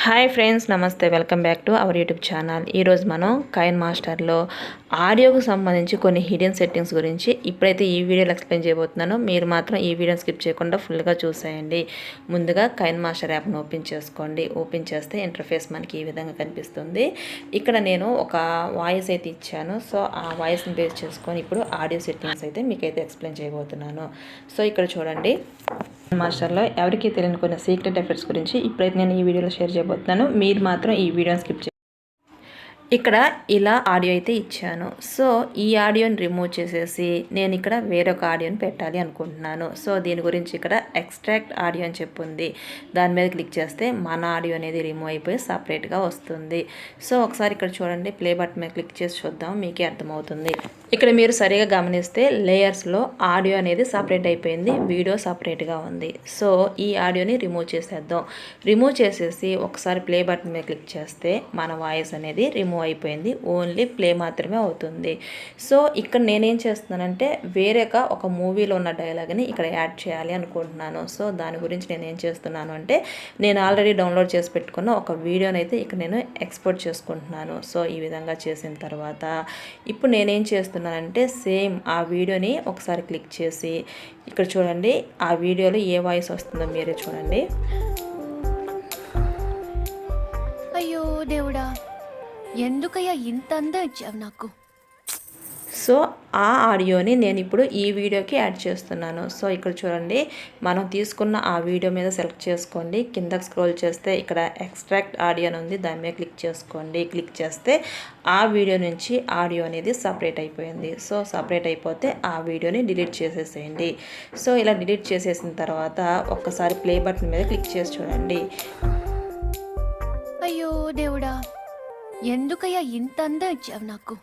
Hi friends, నమస్తే. Welcome back to our YouTube channel. ఈరోజు మనం కైన్ మాస్టర్లో ఆడియోకు సంబంధించి కొన్ని హిడెన్ సెట్టింగ్స్ గురించి ఇప్పుడైతే ఈ వీడియోలో ఎక్స్ప్లెయిన్ చేయబోతున్నాను. మీరు మాత్రం ఈ వీడియోని స్కిప్ చేయకుండా ఫుల్గా చూసేయండి. ముందుగా కైన్ మాస్టర్ యాప్ను ఓపెన్ చేసుకోండి. ఓపెన్ చేస్తే ఇంటర్ఫేస్ మనకి ఈ విధంగా కనిపిస్తుంది. ఇక్కడ నేను ఒక వాయిస్ అయితే ఇచ్చాను. సో ఆ వాయిస్ని బేస్ చేసుకొని ఇప్పుడు ఆడియో సెట్టింగ్స్ అయితే మీకైతే ఎక్స్ప్లెయిన్ చేయబోతున్నాను. సో ఇక్కడ చూడండి, మాస్టర్లో ఎవరికి తెలియని కొన్ని సీక్రెట్ ఎఫెక్ట్స్ గురించి ఇప్పుడైతే నేను ఈ వీడియోలో షేర్ చేయబోతున్నాను. మీరు మాత్రం ఈ వీడియోని స్కిప్ ఇక్కడ ఇలా ఆడియో అయితే ఇచ్చాను. సో ఈ ఆడియోని రిమూవ్ చేసేసి నేను ఇక్కడ వేరొక ఆడియోని పెట్టాలి అనుకుంటున్నాను. సో దీని గురించి ఇక్కడ ఎక్స్ట్రాక్ట్ ఆడియో అని చెప్పుంది. దాని మీద క్లిక్ చేస్తే మన ఆడియో అనేది రిమూవ్ అయిపోయి సపరేట్గా వస్తుంది. సో ఒకసారి ఇక్కడ చూడండి, ప్లే బటన్ మీద క్లిక్ చేసి చూద్దాం, మీకే అర్థమవుతుంది. ఇక్కడ మీరు సరిగా గమనిస్తే లేయర్స్లో ఆడియో అనేది సపరేట్ అయిపోయింది, వీడియో సపరేట్గా ఉంది. సో ఈ ఆడియోని రిమూవ్ చేసేద్దాం. రిమూవ్ చేసేసి ఒకసారి ప్లే బటన్ మీద క్లిక్ చేస్తే మన వాయిస్ అనేది రిమూవ్ అయిపోయింది, ఓన్లీ ప్లే మాత్రమే అవుతుంది. సో ఇక్కడ నేనేం చేస్తున్నానంటే ఒక మూవీలో ఉన్న డైలాగ్ని ఇక్కడ యాడ్ చేయాలి అనుకుంటున్నాను. సో దాని గురించి నేను ఏం చేస్తున్నాను అంటే, నేను ఆల్రెడీ డౌన్లోడ్ చేసి పెట్టుకున్న ఒక వీడియోని అయితే ఇక్కడ నేను ఎక్స్పోర్ట్ చేసుకుంటున్నాను. సో ఈ విధంగా చేసిన తర్వాత ఇప్పుడు నేనేం చేస్తున్నానంటే, సేమ్ ఆ వీడియోని ఒకసారి క్లిక్ చేసి ఇక్కడ చూడండి, ఆ వీడియోలో ఏ వాయిస్ వస్తుందో మీరే చూడండి. అయ్యో దేవుడా, ఎందుకయ్యా ఇంత అందం ఇచ్చావు నాకు. సో ఆ ఆడియోని నేను ఇప్పుడు ఈ వీడియోకి యాడ్ చేస్తున్నాను. సో ఇక్కడ చూడండి, మనం తీసుకున్న ఆ వీడియో మీద సెలెక్ట్ చేసుకోండి. కిందకి స్క్రోల్ చేస్తే ఇక్కడ ఎక్స్ట్రాక్ట్ ఆడియో అని ఉంది, దాని మీద క్లిక్ చేసుకోండి. క్లిక్ చేస్తే ఆ వీడియో నుంచి ఆడియో అనేది సపరేట్ అయిపోయింది. సో సపరేట్ అయిపోతే ఆ వీడియోని డిలీట్ చేసేసేయండి. సో ఇలా డిలీట్ చేసేసిన తర్వాత ఒక్కసారి ప్లే బటన్ మీద క్లిక్ చేసి చూడండి. అయ్యో దేవుడా, ఎందుకయ్యా ఇంత అందం ఇచ్చావు నాకు.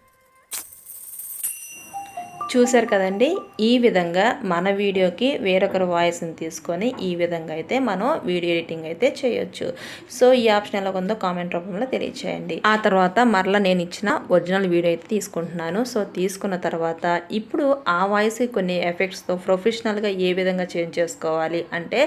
చూశారు కదండి, ఈ విధంగా మన వీడియోకి వేరొకరి వాయిస్ని తీసుకొని ఈ విధంగా అయితే మనం వీడియో ఎడిటింగ్ అయితే చేయొచ్చు. సో ఈ ఆప్షన్ ఎలా ఉందో కామెంట్ రూపంలో తెలియచేయండి. ఆ తర్వాత మరలా నేను ఇచ్చిన ఒరిజినల్ వీడియో అయితే తీసుకుంటున్నాను. సో తీసుకున్న తర్వాత ఇప్పుడు ఆ వాయిస్కి కొన్ని ఎఫెక్ట్స్తో ప్రొఫెషనల్గా ఏ విధంగా చేంజ్ చేసుకోవాలి అంటే,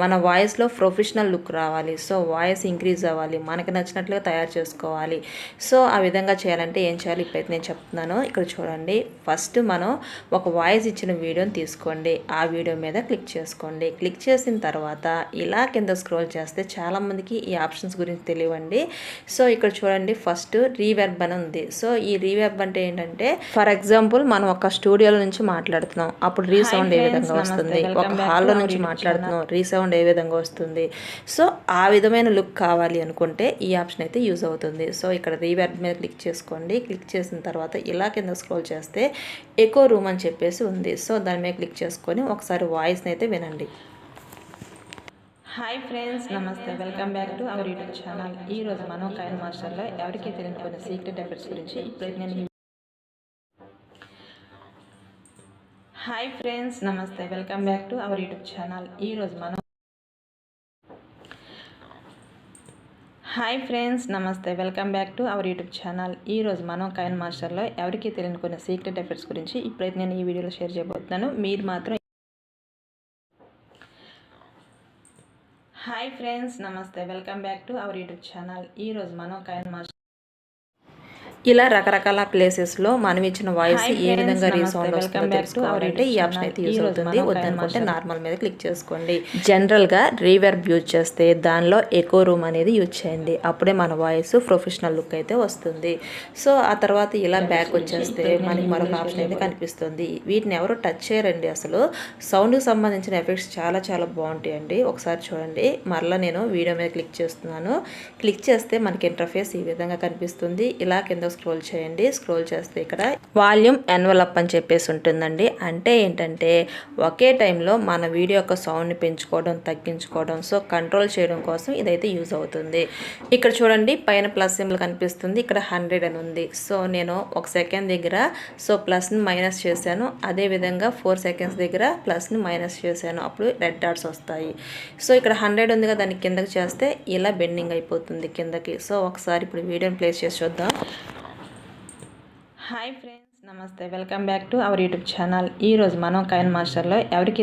మన వాయిస్లో ప్రొఫెషనల్ లుక్ రావాలి. సో వాయిస్ ఇంక్రీజ్ అవ్వాలి, మనకి నచ్చినట్లుగా తయారు చేసుకోవాలి. సో ఆ విధంగా చేయాలంటే ఏం చేయాలి ఇప్పుడైతే నేను చెప్తున్నాను. ఇక్కడ చూడండి, ఫస్ట్ మనం ఒక వాయిస్ ఇచ్చిన వీడియోని తీసుకోండి. ఆ వీడియో మీద క్లిక్ చేసుకోండి. క్లిక్ చేసిన తర్వాత ఇలా కింద స్క్రోల్ చేస్తే చాలామందికి ఈ ఆప్షన్స్ గురించి తెలియండి. సో ఇక్కడ చూడండి, ఫస్ట్ రీవెర్బ్ అని ఉంది. సో ఈ రీవెర్బ్ అంటే ఏంటంటే, ఫర్ ఎగ్జాంపుల్ మనం ఒక స్టూడియోలో నుంచి మాట్లాడుతున్నాం, అప్పుడు రీసౌండ్ ఏ విధంగా వస్తుంది, ఒక హాల్లో నుంచి మాట్లాడుతున్నాం, రీసౌండ్ ఏ విధంగా వస్తుంది. సో ఆ విధమైన లుక్ కావాలి అనుకుంటే ఈ ఆప్షన్ అయితే యూజ్ అవుతుంది. సో ఇక్కడ రీవెర్బ్ మీద క్లిక్ చేసుకోండి. క్లిక్ చేసిన తర్వాత ఇలా కింద స్క్రోల్ చేస్తే ఎకో రూమ్ అని చెప్పేసి ఉంది. సో దాని మీద క్లిక్ చేసుకొని ఒకసారి వాయిస్ని అయితే వినండి. హాయ్ ఫ్రెండ్స్, నమస్తే. Welcome back to our YouTube channel. ఈరోజు మనం కైన్ మాస్టర్లో ఎవరికి తెలియని కొన్ని సీక్రెట్ ఎఫెక్ట్స్ గురించి ఇప్పుడైతే నేను హాయ్ ఫ్రెండ్స్, నమస్తే. Welcome back to our YouTube channel. ఈరోజు మనం హాయ్ ఫ్రెండ్స్, నమస్తే. Welcome back to our YouTube channel. ఈరోజు మనం కైన్ మాస్టర్లో ఎవరికి తెలియని కొన్ని సీక్రెట్ ఎఫెక్ట్స్ గురించి ఇప్పుడైతే నేను ఈ వీడియోలో షేర్ చేయబోతున్నాను. మీరు మాత్రం హాయ్ ఫ్రెండ్స్, నమస్తే. Welcome back to our YouTube channel. ఈరోజు మనం కైన్ మాస్టర్ ఇలా రకరకాల ప్లేసెస్లో మనం ఇచ్చిన వాయిస్ ఏ విధంగా రీసౌండ్ వస్తుందో తెలుసుకోవాలంటే ఈ ఆప్షన్ అయితే యూజ్ అవుతుంది. వద్దనుకుంటే నార్మల్ మీద క్లిక్ చేసుకోండి. జనరల్గా రీవెర్బ్ యూజ్ చేస్తే దానిలో ఎకో రూమ్ అనేది యూజ్ చేయండి, అప్పుడే మన వాయిస్ ప్రొఫెషనల్ లుక్ అయితే వస్తుంది. సో ఆ తర్వాత ఇలా బ్యాక్ వచ్చేస్తే మనకి మరొక ఆప్షన్ అయితే కనిపిస్తుంది. వీటిని ఎవరు టచ్ చేయరండి, అసలు సౌండ్కి సంబంధించిన ఎఫెక్ట్స్ చాలా చాలా బాగుంటాయండి. ఒకసారి చూడండి, మరలా నేను వీడియో మీద క్లిక్ చేస్తున్నాను. క్లిక్ చేస్తే మనకి ఇంటర్ఫేస్ ఈ విధంగా కనిపిస్తుంది. ఇలా కింద స్క్రోల్ చేయండి. స్క్రోల్ చేస్తే ఇక్కడ వాల్యూమ్ ఎన్వలప్ అని చెప్పేసి ఉంటుందండి. అంటే ఏంటంటే, ఒకే టైంలో మన వీడియో యొక్క సౌండ్ని పెంచుకోవడం, తగ్గించుకోవడం, సో కంట్రోల్ చేయడం కోసం ఇదైతే యూజ్ అవుతుంది. ఇక్కడ చూడండి, పైన ప్లస్ సింబల్ కనిపిస్తుంది, ఇక్కడ 100 అని ఉంది. సో నేను ఒక సెకండ్ దగ్గర ప్లస్ని మైనస్ చేశాను, అదేవిధంగా 4 సెకండ్స్ దగ్గర ప్లస్ని మైనస్ చేశాను, అప్పుడు రెడ్ డాట్స్ వస్తాయి. సో ఇక్కడ 100 ఉంది కదా, దానికి కిందకి చేస్తే ఇలా బెండింగ్ అయిపోతుంది కిందకి. సో ఒకసారి ఇప్పుడు వీడియోని ప్లేస్ చేసి చూద్దాం. హాయ్ ఫ్రెండ్స్, నమస్తే. Welcome back to our YouTube channel. ఈరోజు మనం కైన్ మాస్టర్లో ఎవరికి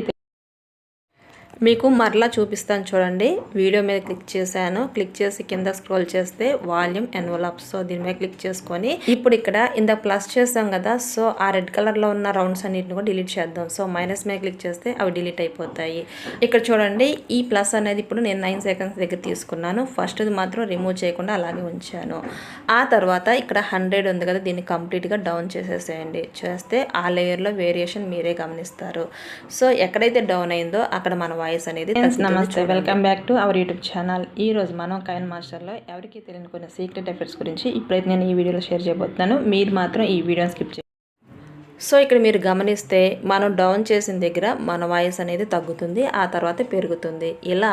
మీకు మరలా చూపిస్తాను చూడండి. వీడియో మీద క్లిక్ చేశాను. క్లిక్ చేసి కింద స్క్రోల్ చేస్తే వాల్యూమ్ ఎన్వలప్. సో దీని మీద క్లిక్ చేసుకొని ఇప్పుడు ఇక్కడ ఇంత ప్లస్ చేసాం కదా, సో ఆ రెడ్ కలర్లో ఉన్న రౌండ్స్ అన్నిటిని కూడా డిలీట్ చేద్దాం. సో మైనస్ మీద క్లిక్ చేస్తే అవి డిలీట్ అయిపోతాయి. ఇక్కడ చూడండి, ఈ ప్లస్ అనేది ఇప్పుడు నేను 9 సెకండ్స్ దగ్గర తీసుకున్నాను. ఫస్ట్ మాత్రం రిమూవ్ చేయకుండా అలాగే ఉంచాను. ఆ తర్వాత ఇక్కడ 100 ఉంది కదా, దీన్ని కంప్లీట్గా డౌన్ చేసేసేయండి. చేస్తే ఆ లేయర్లో వేరియేషన్ మీరే గమనిస్తారు. సో ఎక్కడైతే డౌన్ అయిందో అక్కడ మన వాయిస్ అనేది. నమస్తే, welcome back to our YouTube channel. ఈ రోజు మనం కైన్ మాస్టర్లో ఎవరికి తెలియని కొన్ని సీక్రెట్ ఎఫెక్ట్స్ గురించి ఇప్పుడైతే నేను ఈ వీడియోలో షేర్ చేయబోతున్నాను. మీరు మాత్రం ఈ వీడియోని స్కిప్ చేయండి. సో ఇక్కడ మీరు గమనిస్తే మనం డౌన్ చేసిన దగ్గర మన వాయిస్ అనేది తగ్గుతుంది, ఆ తర్వాత పెరుగుతుంది. ఇలా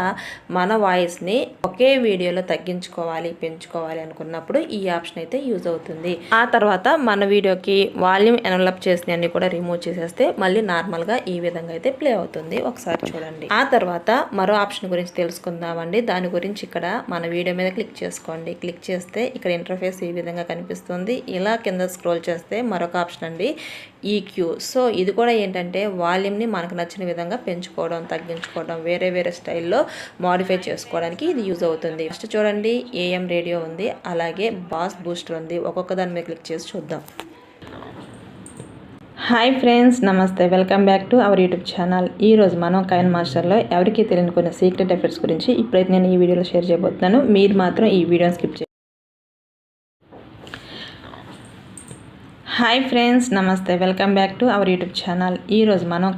మన వాయిస్ని ఒకే వీడియోలో తగ్గించుకోవాలి, పెంచుకోవాలి అనుకున్నప్పుడు ఈ ఆప్షన్ అయితే యూజ్ అవుతుంది. ఆ తర్వాత మన వీడియోకి వాల్యూమ్ ఎన్వలప్ చేసిన అన్ని కూడా రిమూవ్ చేసేస్తే మళ్ళీ నార్మల్గా ఈ విధంగా అయితే ప్లే అవుతుంది. ఒకసారి చూడండి. ఆ తర్వాత మరో ఆప్షన్ గురించి తెలుసుకుందామండి. దాని గురించి ఇక్కడ మన వీడియో మీద క్లిక్ చేసుకోండి. క్లిక్ చేస్తే ఇక్కడ ఇంటర్ఫేస్ ఈ విధంగా కనిపిస్తుంది. ఇలా కింద స్క్రోల్ చేస్తే మరొక ఆప్షన్ అండి, ఈక్యూ. సో ఇది కూడా ఏంటంటే వాల్యూమ్ని మనకు నచ్చిన విధంగా పెంచుకోవడం, తగ్గించుకోవడం, వేరే వేరే స్టైల్లో మాడిఫై చేసుకోవడానికి ఇది యూజ్ అవుతుంది. ఫస్ట్ చూడండి, ఏఎం రేడియో ఉంది, అలాగే బాస్ బూస్టర్ ఉంది. ఒక్కొక్క దాని మీద క్లిక్ చేసి చూద్దాం. హాయ్ ఫ్రెండ్స్, నమస్తే, welcome back to our YouTube channel. ఈరోజు మనం కైన్ మాస్టర్లో ఎవరికి తెలియని కొన్ని సీక్రెట్ ఎఫెక్ట్స్ గురించి ఇప్పుడైతే నేను ఈ వీడియోలో షేర్ చేయబోతున్నాను. మీరు మాత్రం ఈ వీడియోని స్కిప్ చేయండి. హాయ్ ఫ్రెండ్స్, నమస్తే, welcome back to our YouTube channel. ఈరోజు మనం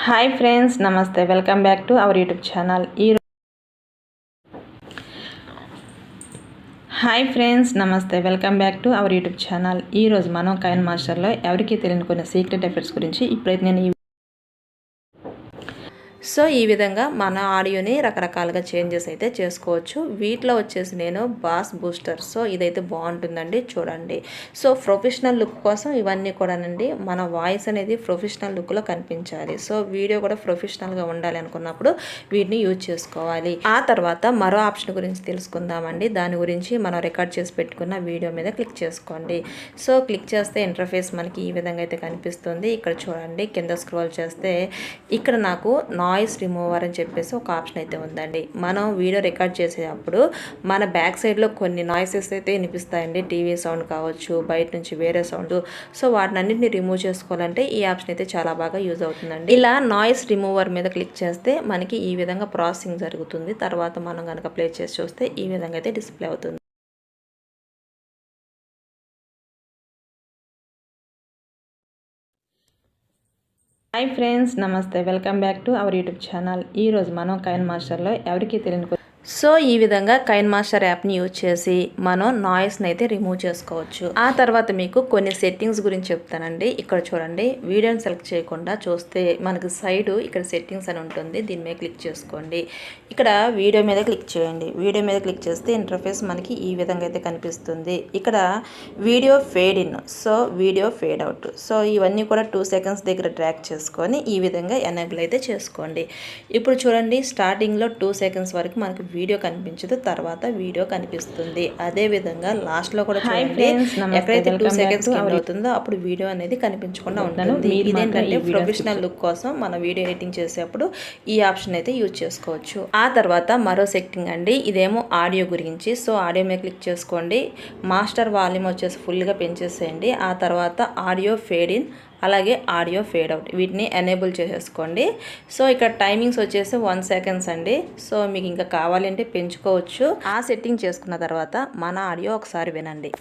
హాయ్ ఫ్రెండ్స్, నమస్తే, welcome back to our YouTube channel. Hi friends, నమస్తే, welcome back to our YouTube channel. ఈరోజు మనం కైన్ మాస్టర్లో ఎవరికి తెలియని కొన్ని సీక్రెట్ ఎఫెక్ట్స్ గురించి ఇప్పుడైతే నేను సో ఈ విధంగా మన ఆడియోని రకరకాలుగా చేంజెస్ అయితే చేసుకోవచ్చు. వీటిలో వచ్చేసి నేను బాస్ బూస్టర్. సో ఇదైతే బాగుంటుందండి, చూడండి. సో ప్రొఫెషనల్ లుక్ కోసం ఇవన్నీ కూడానండి, మన వాయిస్ అనేది ప్రొఫెషనల్ లుక్లో కనిపించాలి. సో వీడియో కూడా ప్రొఫెషనల్గా ఉండాలి అనుకున్నప్పుడు వీటిని యూజ్ చేసుకోవాలి. ఆ తర్వాత మరో ఆప్షన్ గురించి తెలుసుకుందామండి. దాని గురించి మనం రికార్డ్ చేసి పెట్టుకున్న వీడియో మీద క్లిక్ చేసుకోండి. సో క్లిక్ చేస్తే ఇంటర్ఫేస్ మనకి ఈ విధంగా అయితే కనిపిస్తుంది. ఇక్కడ చూడండి, కింద స్క్రోల్ చేస్తే ఇక్కడ నాకు నాయిస్ రిమూవర్ అని చెప్పేసి ఒక ఆప్షన్ అయితే ఉందండి. మనం వీడియో రికార్డ్ చేసేటప్పుడు మన బ్యాక్ సైడ్లో కొన్ని నాయిసెస్ అయితే వినిపిస్తాయండి. టీవీ సౌండ్ కావచ్చు, బయట నుంచి వేరే సౌండ్. సో వాటినన్నింటినీ రిమూవ్ చేసుకోవాలంటే ఈ ఆప్షన్ అయితే చాలా బాగా యూజ్ అవుతుందండి. ఇలా నాయిస్ రిమూవర్ మీద క్లిక్ చేస్తే మనకి ఈ విధంగా ప్రాసెసింగ్ జరుగుతుంది. తర్వాత మనం కనుక ప్లే చేసి చూస్తే ఈ విధంగా అయితే డిస్ప్లే అవుతుంది. హాయ్ ఫ్రెండ్స్, నమస్తే, welcome back to our YouTube channel. ఈరోజు మనం కైన్ మాస్టర్లో ఎవరికి తెలియని సో ఈ విధంగా కైన్ మాస్టర్ యాప్ని యూజ్ చేసి మనం నాయిస్ని అయితే రిమూవ్ చేసుకోవచ్చు. ఆ తర్వాత మీకు కొన్ని సెట్టింగ్స్ గురించి చెప్తానండి. ఇక్కడ చూడండి, వీడియోని సెలెక్ట్ చేయకుండా చూస్తే మనకు సైడ్ ఇక్కడ సెట్టింగ్స్ అని ఉంటుంది. దీని మీద క్లిక్ చేసుకోండి. ఇక్కడ వీడియో మీద క్లిక్ చేయండి. వీడియో మీద క్లిక్ చేస్తే ఇంటర్ఫేస్ మనకి ఈ విధంగా అయితే కనిపిస్తుంది. ఇక్కడ video fade in, so video fade out. So ఇవన్నీ కూడా 2 సెకండ్స్ దగ్గర డ్రాగ్ చేసుకొని ఈ విధంగా ఎనేబుల్ అయితే చేసుకోండి. ఇప్పుడు చూడండి, స్టార్టింగ్లో 2 సెకండ్స్ వరకు మనకి వీడియో కనిపించదు, తర్వాత వీడియో కనిపిస్తుంది. అదే విధంగా లాస్ట్ లో కూడా చూడండి, ఎక్కడైతే 2 సెకండ్స్ అవుతుందో అప్పుడు వీడియో అనేది కనిపించకుండా ఉంటుంది. ఇదేంటంటే ప్రొఫెషనల్ లుక్ కోసం మన వీడియో ఎడిటింగ్ చేసేప్పుడు ఈ ఆప్షన్ అయితే యూజ్ చేసుకోవచ్చు. ఆ తర్వాత మరో సెట్టింగ్ అండి, ఇదేమో ఆడియో గురించి. సో ఆడియో మీద క్లిక్ చేసుకోండి. మాస్టర్ వాల్యూమ్ వచ్చేసి ఫుల్గా పెంచేసేయండి. ఆ తర్వాత ఆడియో ఫేడ్ ఇన్, అలాగే ఆడియో ఫేడ్ అవుట్, వీటిని ఎనేబుల్ చేసేసుకోండి. సో ఇక్కడ టైమింగ్స్ వచ్చేసి 1 సెకండ్స్ అండి. సో మీకు ఇంకా కావాలంటే పెంచుకోవచ్చు. ఆ సెట్టింగ్ చేసుకున్న తర్వాత మన ఆడియో ఒకసారి వినండి.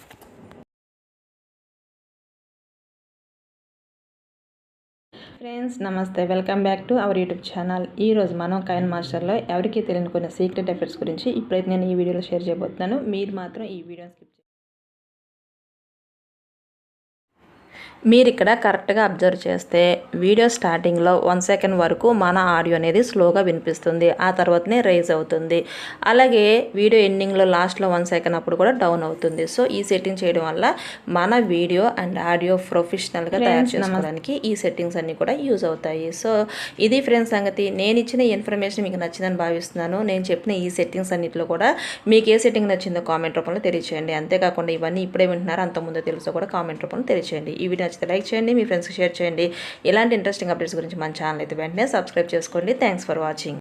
ఫ్రెండ్స్, నమస్తే, welcome back to our YouTube channel. ఈరోజు మనం కైన్ మాస్టర్లో ఎవరికి తెలియని కొన్ని సీక్రెట్ ఎఫెక్ట్స్ గురించి ఇప్పుడైతే నేను ఈ వీడియోలో షేర్ చేయబోతున్నాను. మీరు మాత్రం ఈ వీడియోని స్కిప్ మీరు ఇక్కడ కరెక్ట్గా అబ్జర్వ్ చేస్తే వీడియో స్టార్టింగ్లో 1 సెకండ్ వరకు మన ఆడియో అనేది స్లోగా వినిపిస్తుంది, ఆ తర్వాతనే రైజ్ అవుతుంది. అలాగే వీడియో ఎండింగ్లో లాస్ట్లో 1 సెకండ్ అప్పుడు కూడా డౌన్ అవుతుంది. సో ఈ సెట్టింగ్ చేయడం వల్ల మన వీడియో అండ్ ఆడియో ప్రొఫెషనల్గా తయారు చేసుకోవడానికి ఈ సెట్టింగ్స్ అన్నీ కూడా యూజ్ అవుతాయి. సో ఇది ఫ్రెండ్స్ సంగతి. నేను ఇచ్చిన ఇన్ఫర్మేషన్ మీకు నచ్చిందని భావిస్తున్నాను. నేను చెప్పిన ఈ సెట్టింగ్స్ అన్నింటిలో కూడా మీకు ఏ సెట్టింగ్ నచ్చిందో కామెంట్ రూపంలో తెలియచేయండి. అంతేకాకుండా ఇవన్నీ ఇప్పుడే వింటున్నారో అంతకుముందు తెలుసో కూడా కామెంట్ రూపంలో తెలియచేయండి. ఈ వీడియో నచ్చితే లైక్ చేయండి, మీ ఫ్రెండ్స్కి షేర్ చేయండి. ఇలాంటి ఇంట్రెస్టింగ్ అప్డేట్స్ గురించి మన ఛానల్ అయితే వెంటనే సబ్స్క్రైబ్ చేసుకోండి. Thanks for watching.